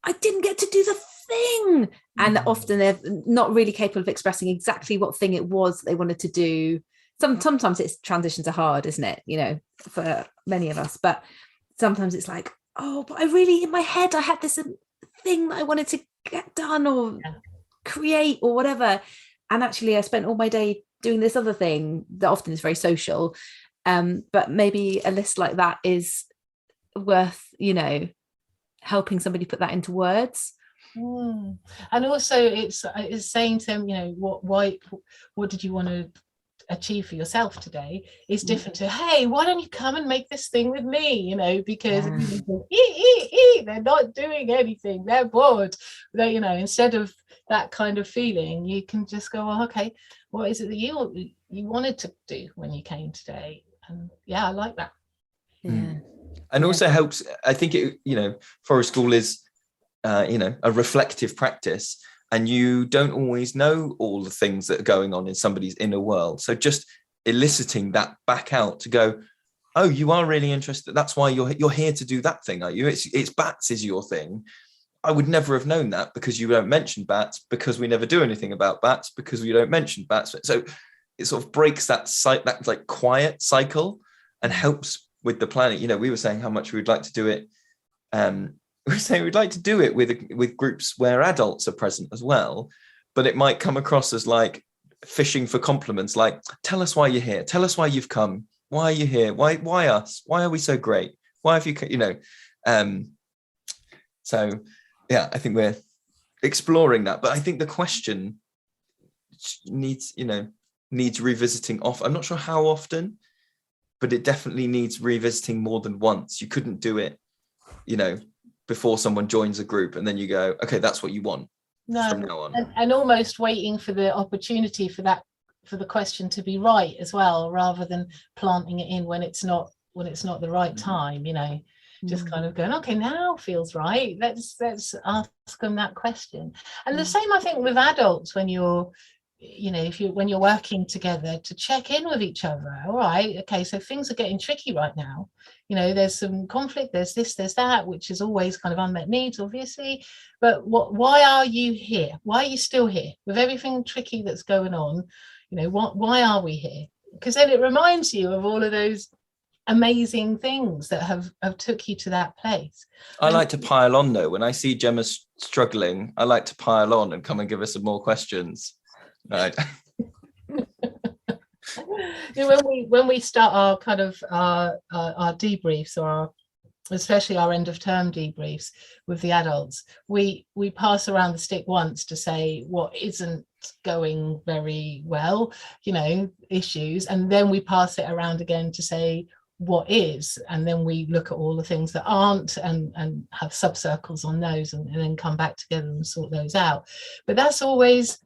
I didn't get to do the thing. And often they're not really capable of expressing exactly what thing it was they wanted to do. Sometimes it's, transitions are hard, isn't it? You know, for many of us, but sometimes it's like, oh, but I really, in my head, I had this thing that I wanted to get done or create or whatever. And actually I spent all my day doing this other thing that often is very social. But maybe a list like that is worth, you know, helping somebody put that into words. And also it's saying to them, you know, what did you want to achieve for yourself today is different to, hey, why don't you come and make this thing with me, you know, because they're not doing anything, they're bored, they, you know, instead of that kind of feeling, you can just go, well, okay, what is it that you wanted to do when you came today? And I like that. And also helps, I think it, you know, Forest School is you know, a reflective practice, and you don't always know all the things that are going on in somebody's inner world. So just eliciting that back out to go, oh, you are really interested. That's why you're here to do that thing, are you? It's bats is your thing. I would never have known that because you don't mention bats, because we never do anything about bats, because we don't mention bats. So it sort of breaks that like quiet cycle and helps with the planet. You know, we were saying how much we'd like to do it. We were saying we'd like to do it with groups where adults are present as well, but it might come across as like fishing for compliments, like, tell us why you're here, tell us why you've come, why are you here, why us, why are we so great, why have you, you know, so I think we're exploring that, but I think the question needs revisiting off. I'm not sure how often, but it definitely needs revisiting more than once. You couldn't do it, you know, before someone joins a group and then you go, okay, that's what you want from now on. And almost waiting for the opportunity for the question to be right as well, rather than planting it in when it's not the right time, you know. just kind of going, okay, now feels right, let's ask them that question. And the same, I think, with adults, when you're, you know, when you're working together, to check in with each other. All right, okay, so things are getting tricky right now, you know, there's some conflict, there's this, there's that, which is always kind of unmet needs, obviously, but why are you here? Why are you still here with everything tricky that's going on? You know, why are we here? Because then it reminds you of all of those amazing things that have took you to that place. I like to pile on though. When I see Gemma struggling, I like to pile on and come and give her some more questions. Right. You know, when we start our kind of our debriefs, or especially our end of term debriefs with the adults, we pass around the stick once to say what isn't going very well, you know, issues, and then we pass it around again to say what is, and then we look at all the things that aren't and have subcircles on those, and then come back together and sort those out. But that's always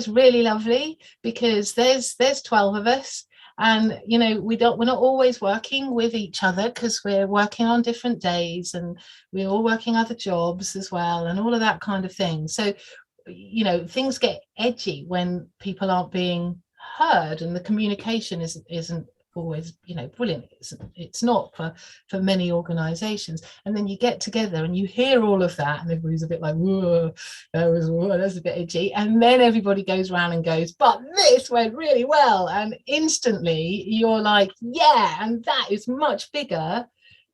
really lovely, because there's 12 of us, and you know, we're not always working with each other, because we're working on different days, and we're all working other jobs as well, and all of that kind of thing. So, you know, things get edgy when people aren't being heard, and the communication isn't always, you know, brilliant. It's not for many organizations. And then you get together and you hear all of that, and everybody's a bit like, whoa, that's a bit edgy, and then everybody goes around and goes, but this went really well, and instantly you're like, yeah, and that is much bigger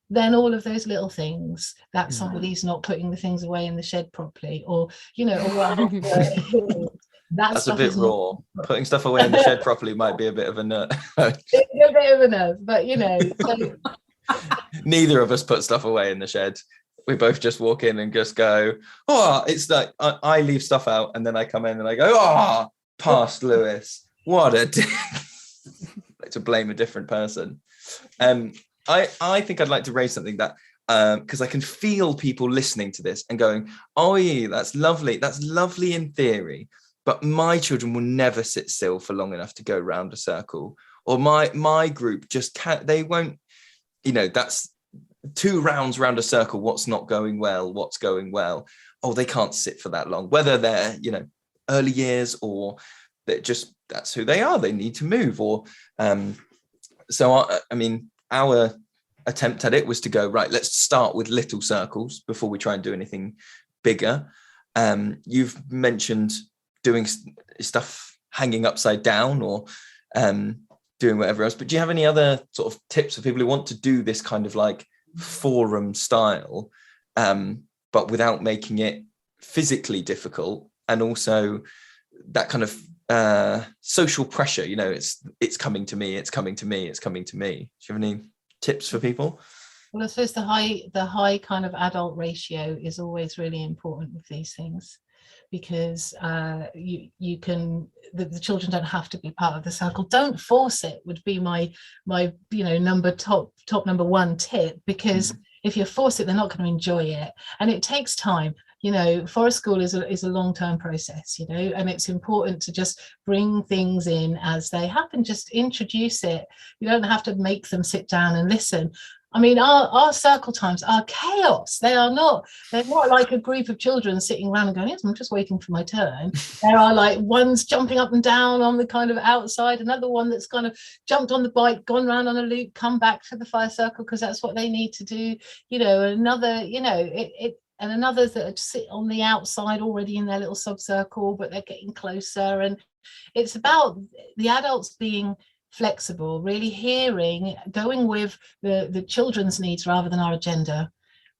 than all of those little things that somebody's not putting the things away in the shed properly, or, you know, or that's a bit raw. Putting stuff away in the shed properly might be a bit of a nerve. A bit of a nerve, but you know. So. Neither of us put stuff away in the shed. We both just walk in and just go, oh, it's like I leave stuff out, and then I come in and I go, oh, past Lewis, what a like to blame a different person. I think I'd like to raise something that, because I can feel people listening to this and going, oh yeah, that's lovely in theory, but my children will never sit still for long enough to go round a circle, or my group just can't, they won't, you know, that's 2 rounds round a circle, what's not going well, what's going well, oh, they can't sit for that long, whether they're, you know, early years, or that's who they are, they need to move, or so I mean, our attempt at it was to go, right, let's start with little circles before we try and do anything bigger. You've mentioned doing stuff hanging upside down, or doing whatever else, but do you have any other sort of tips for people who want to do this kind of like forum style, but without making it physically difficult, and also that kind of social pressure, you know, it's coming to me, it's coming to me, it's coming to me. Do you have any tips for people? Well, I suppose the high kind of adult ratio is always really important with these things, because you can, the children don't have to be part of the circle. Don't force it would be my you know, top number 1 tip, because if you force it, they're not going to enjoy it, and it takes time. You know, forest school is a long-term process, you know, and it's important to just bring things in as they happen. Just introduce it. You don't have to make them sit down and listen. I mean, our circle times are chaos. They're not like a group of children sitting around and going, yes, I'm just waiting for my turn. There are like ones jumping up and down on the kind of outside, another one that's kind of jumped on the bike, gone round on a loop, come back to the fire circle because that's what they need to do, you know, another, you know, and another that sit on the outside already in their little subcircle, but they're getting closer. And it's about the adults being flexible, really hearing, going with the children's needs rather than our agenda,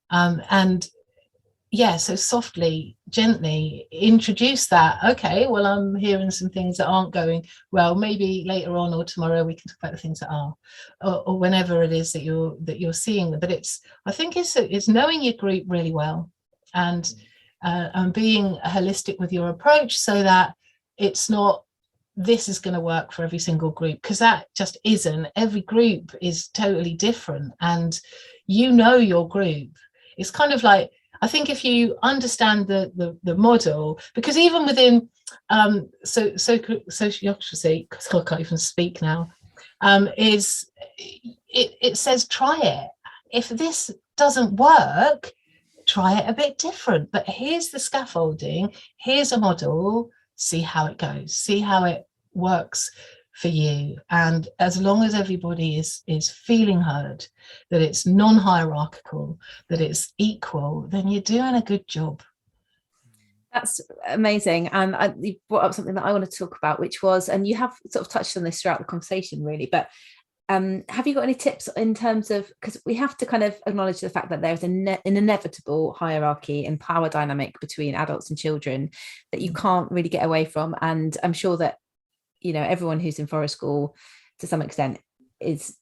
and yeah, so softly, gently introduce that. Okay, well, I'm hearing some things that aren't going well, maybe later on or tomorrow we can talk about the things that are, or whenever it is that you're seeing them. But I think it's knowing your group really well, and being holistic with your approach, so that it's not, this is going to work for every single group, because that just isn't. Every group is totally different, and you know your group. It's kind of like, I think if you understand the model, because even within sociocracy, because I can't even speak now, it says try it. If this doesn't work, try it a bit different. But here's the scaffolding, here's a model, see how it goes, see how it works for you. And as long as everybody is feeling heard, that it's non-hierarchical, that it's equal, then you're doing a good job. That's amazing. And you brought up something that I want to talk about, which was, and you have sort of touched on this throughout the conversation really, but have you got any tips in terms of, because we have to kind of acknowledge the fact that there's an inevitable hierarchy and power dynamic between adults and children that you can't really get away from. And I'm sure that, you know, everyone who's in forest school to some extent is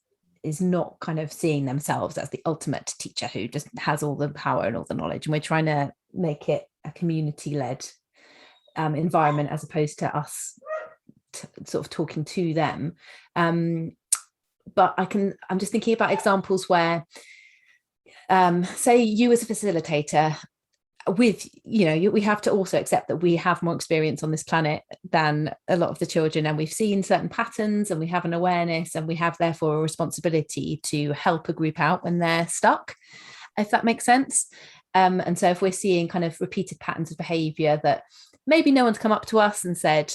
not kind of seeing themselves as the ultimate teacher who just has all the power and all the knowledge. And we're trying to make it a community-led environment as opposed to us sort of talking to them. But I'm just thinking about examples where, say you as a facilitator, with, you know, we have to also accept that we have more experience on this planet than a lot of the children, and we've seen certain patterns and we have an awareness, and we have therefore a responsibility to help a group out when they're stuck, if that makes sense. And so if we're seeing kind of repeated patterns of behavior that maybe no one's come up to us and said,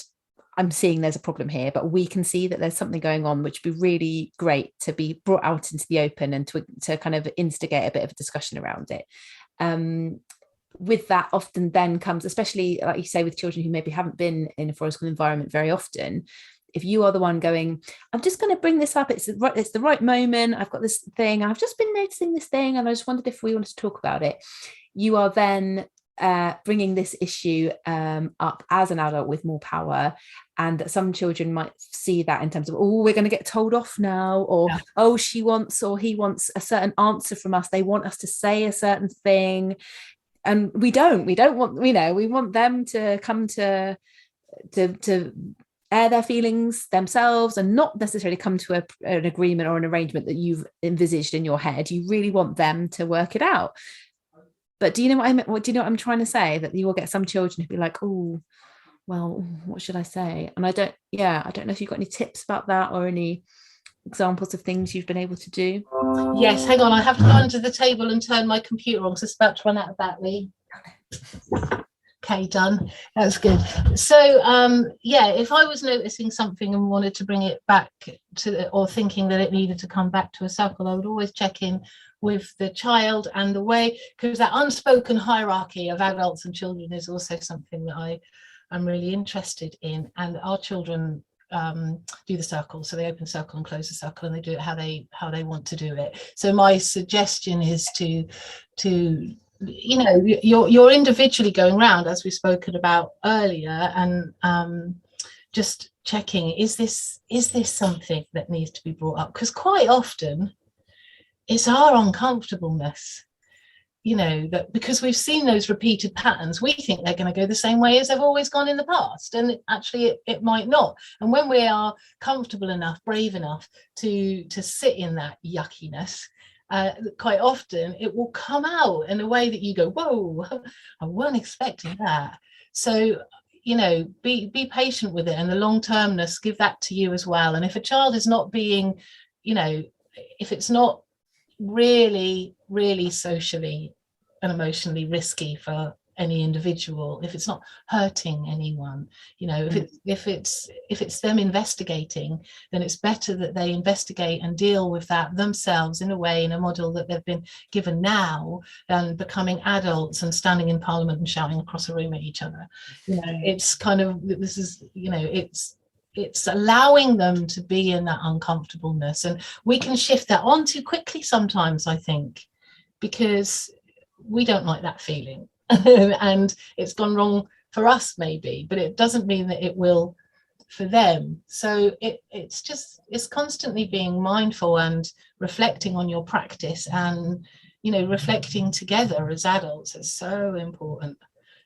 I'm seeing there's a problem here, but we can see that there's something going on, which would be really great to be brought out into the open and to kind of instigate a bit of a discussion around it. With that often then comes, especially like you say, with children who maybe haven't been in a forest school environment very often, if you are the one going, I'm just going to bring this up, it's the right moment, I've got this thing, I've just been noticing this thing, and I just wondered if we wanted to talk about it. You are then bringing this issue up as an adult with more power, and some children might see that in terms of, oh, we're going to get told off now, or oh, she wants or he wants a certain answer from us, they want us to say a certain thing, and we don't want, you know, we want them to come to air their feelings themselves and not necessarily come to an agreement or an arrangement that you've envisaged in your head. You really want them to work it out. But do you know what I mean? Do you know what I'm trying to say? That you will get some children who be like, oh, well, what should I say? And I don't know if you've got any tips about that or any examples of things you've been able to do. Yes, hang on, I have to go under the table and turn my computer on because it's about to run out of battery. Okay, done. That's good. So if I was noticing something and wanted to bring it back to, or thinking that it needed to come back to a circle, I would always check in with the child and the way, because that unspoken hierarchy of adults and children is also something that I'm really interested in. And our children do the circle, so they open circle and close the circle, and they do it how they want to do it. So my suggestion is to you know, you're individually going around, as we've spoken about earlier, and just checking, is this something that needs to be brought up? Because quite often it's our uncomfortableness, you know, that because we've seen those repeated patterns, we think they're going to go the same way as they've always gone in the past, and actually it might not. And when we are comfortable enough, brave enough to sit in that yuckiness, quite often it will come out in a way that you go, whoa, I wasn't expecting that. So, you know, be patient with it, and the long-termness, give that to you as well. And if a child is not being, you know, if it's not really socially and emotionally risky for any individual, if it's not hurting anyone, you know, if it's them investigating, then it's better that they investigate and deal with that themselves in a way, in a model that they've been given now, than becoming adults and standing in Parliament and shouting across a room at each other. You know, it's kind of, this is, you know, it's allowing them to be in that uncomfortableness, and we can shift that on too quickly sometimes, I think, because we don't like that feeling. And it's gone wrong for us maybe, but it doesn't mean that it will for them. So it's constantly being mindful and reflecting on your practice, and, you know, reflecting together as adults is so important.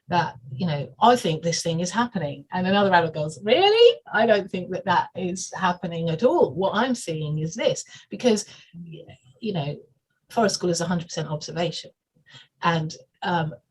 That, you know, I think this thing is happening, and another adult goes, really? I don't think that is happening at all. What I'm seeing is this, because, you know, forest school is 100% observation. And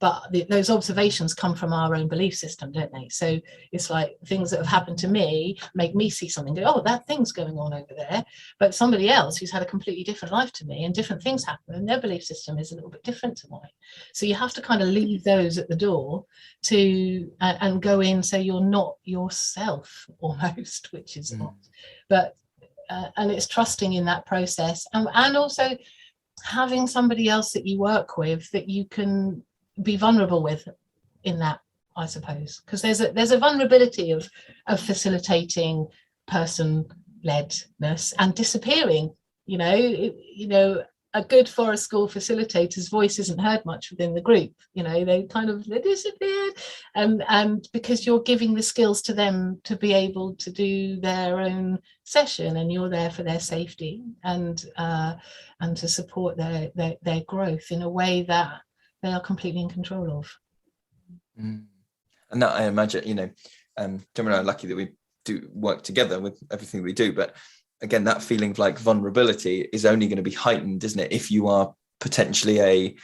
but those observations come from our own belief system, don't they? So it's like things that have happened to me make me see something, go, oh, that thing's going on over there. But somebody else who's had a completely different life to me and different things happen, and their belief system is a little bit different to mine. So you have to kind of leave those at the door to and go in, so you're not yourself almost, which is odd. But and it's trusting in that process, and also having somebody else that you work with that you can be vulnerable with in that, I suppose, because there's a vulnerability of facilitating person-ledness and disappearing. A good forest school facilitator's voice isn't heard much within the group. They disappeared, and because you're giving the skills to them to be able to do their own session, and you're there for their safety and to support their growth in a way that they are completely in control of. And that, I imagine, John and I are lucky that we do work together with everything we do, but again, that feeling of like vulnerability is only going to be heightened, isn't it, if you are potentially a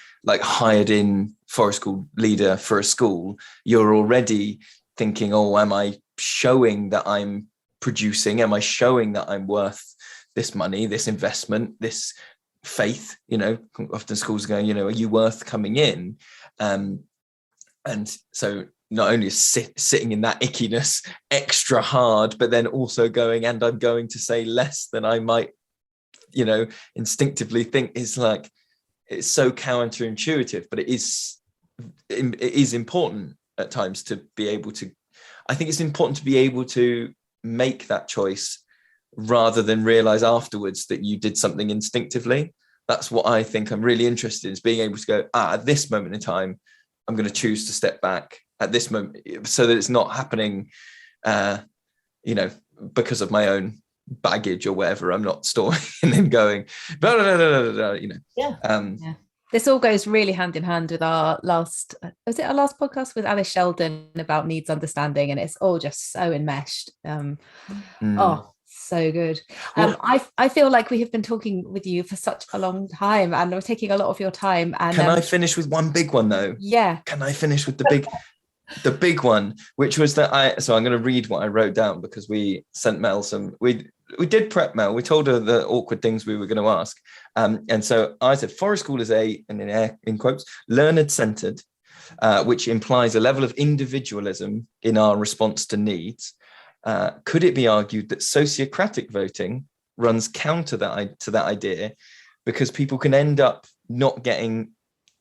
hired in forest school leader for a school. You're already thinking, oh, am I showing that I'm producing? Am I showing that I'm worth this money, this investment, this faith? Often schools are going, are you worth coming in? And so not only is sitting in that ickiness extra hard, but then also going, and I'm going to say less than I might, instinctively think, is like, it's so counterintuitive, but it is important at times to be able to, I think it's important to be able to make that choice rather than realize afterwards that you did something instinctively. That's what I think I'm really interested in, is being able to go, at this moment in time, I'm going to choose to step back at this moment, so that it's not happening, because of my own baggage or whatever. I'm not storing and then going, no. Yeah. This all goes really hand in hand with our last podcast with Alice Sheldon about needs understanding, and it's all just so enmeshed. Oh, so good. I feel like we have been talking with you for such a long time, and we're taking a lot of your time. And can I finish with one big one though? Yeah. Can I finish with the big one, which was that I'm going to read what I wrote down, because we sent Mel we did prep Mel. We told her the awkward things we were going to ask. And so I said, forest school is and in quotes, learner-centered, which implies a level of individualism in our response to needs. Could it be argued that sociocratic voting runs counter to that idea, because people can end up not getting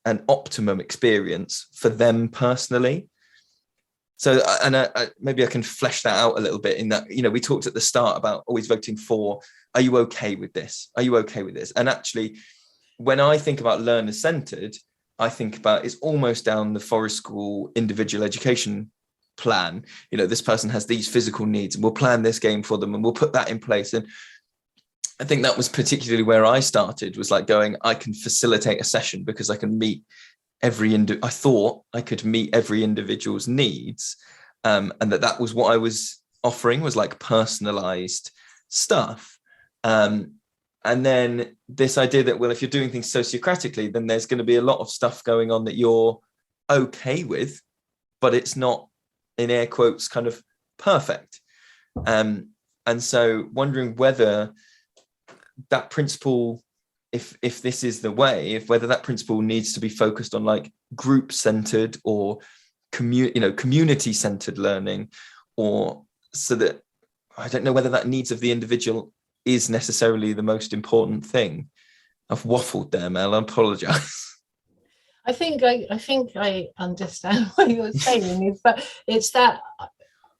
an optimum experience for them personally? So, and maybe I can flesh that out a little bit, in that, we talked at the start about always voting for, are you okay with this? Are you okay with this? And actually, when I think about learner-centered, I think about, it's almost down the forest school individual education plan. This person has these physical needs, and we'll plan this game for them, and we'll put that in place. And I think that was particularly where I started, was like going, I can facilitate a session because I can meet I thought I could meet every individual's needs, and that was what I was offering, was like personalized stuff. And then this idea that, well, if you're doing things sociocratically, then there's going to be a lot of stuff going on that you're okay with, but it's not, in air quotes, kind of perfect. And so wondering whether that principle, if this is the way, whether that principle needs to be focused on like group-centered or community-centered learning, or so that, I don't know whether that needs of the individual is necessarily the most important thing. I've waffled there, Mel. I apologize. I think I understand what you're saying, but it's that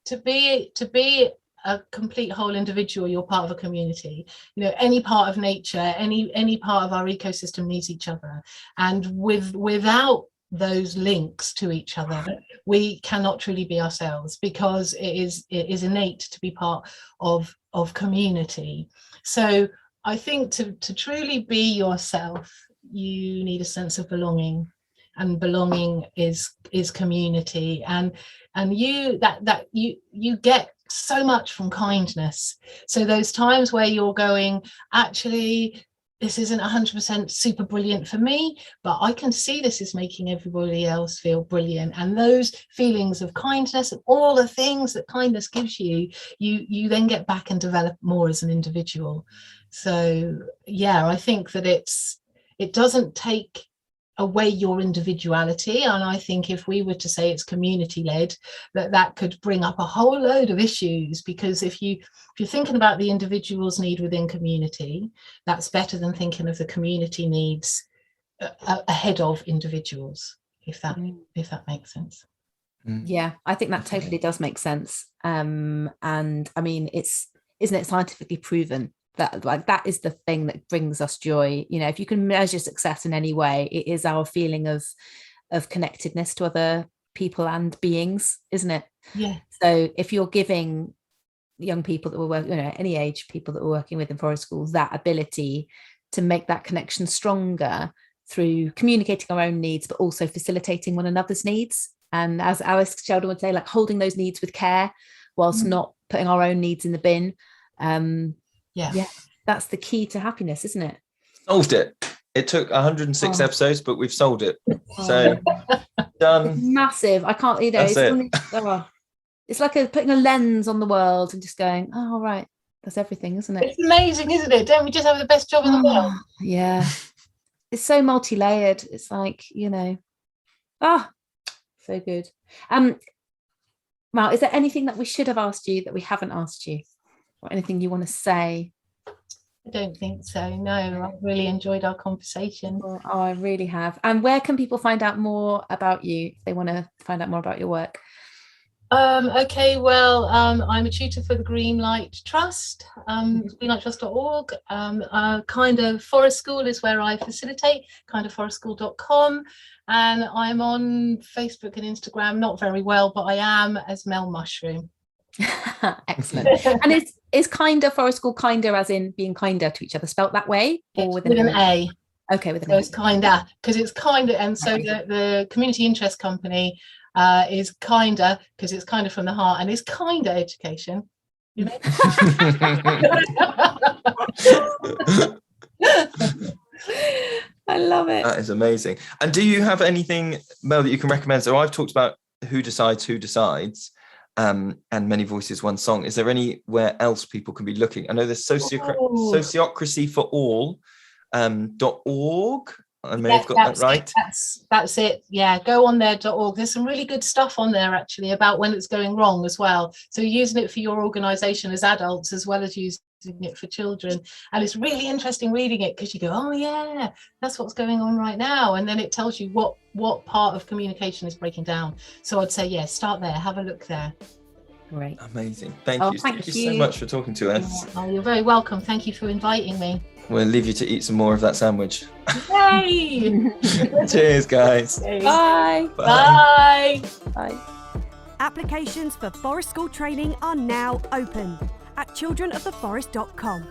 to be a complete whole individual, you're part of a community. Any part of nature, any part of our ecosystem needs each other, and without those links to each other, we cannot truly be ourselves, because it is innate to be part of community. So I think to truly be yourself, you need a sense of belonging, and belonging is community, and you get so much from kindness. So those times where you're going, actually, this isn't 100% super brilliant for me, but I can see this is making everybody else feel brilliant. And those feelings of kindness and all the things that kindness gives you, you then get back and develop more as an individual. So yeah, I think that it doesn't take away your individuality, and I think if we were to say it's community led, that could bring up a whole load of issues, because if you're thinking about the individual's need within community, that's better than thinking of the community needs ahead of individuals, if that makes sense. Yeah, I think that totally does make sense. And I mean, isn't it scientifically proven that like that is the thing that brings us joy? You know, if you can measure success in any way, it is our feeling of connectedness to other people and beings, isn't it? Yeah. So if you're giving young people that we're working, you know, any age people that we're working with in forest schools, that ability to make that connection stronger through communicating our own needs, but also facilitating one another's needs, and as Alice Sheldon would say, like holding those needs with care whilst not putting our own needs in the bin. Yeah, that's the key to happiness, isn't it? Solved it. It took 106 episodes, but we've solved it. So done. It's massive. I can't, you know, it's like putting a lens on the world and just going, oh, right, that's everything, isn't it? It's amazing, isn't it? Don't we just have the best job in the world? Yeah. It's so multi-layered. It's like, you know, so good. Well, is there anything that we should have asked you that we haven't asked you? Or anything you want to say? I don't think so. No, I really enjoyed our conversation. Oh, I really have. And where can people find out more about you if they want to find out more about your work? Okay, well, I'm a tutor for the Greenlight Trust, greenlighttrust.org. Kind of Forest School is where I facilitate, kindofforestschool.com. And I'm on Facebook and Instagram, not very well, but I am as Mel Mushroom. Excellent. And is Kinder Forest School kinder as in being kinder to each other, spelt that way, or with an A? Okay, with an so A. It's kinder because it's kinder, and so the community interest company is kinder because it's kind of from the heart, and it's kinder education. You know? I love it. That is amazing. And do you have anything, Mel, that you can recommend? So I've talked about who decides, and Many Voices, One Song. Is there anywhere else people can be looking? I know there's Sociocracy for All .org. I may have got that right. That's it. Yeah, go on there.org. There's some really good stuff on there actually about when it's going wrong as well. So you're using it for your organisation as adults as well as using it for children, and it's really interesting reading it because you go, oh yeah, that's what's going on right now, and then it tells you what part of communication is breaking down. So I'd say start there, have a look there. Great. Amazing. Thank you so much for talking to us. Oh, you're very welcome. Thank you for inviting me. We'll leave you to eat some more of that sandwich. Yay! Cheers, guys. Bye. Bye. Bye. Applications for Forest School training are now open at childrenoftheforest.com.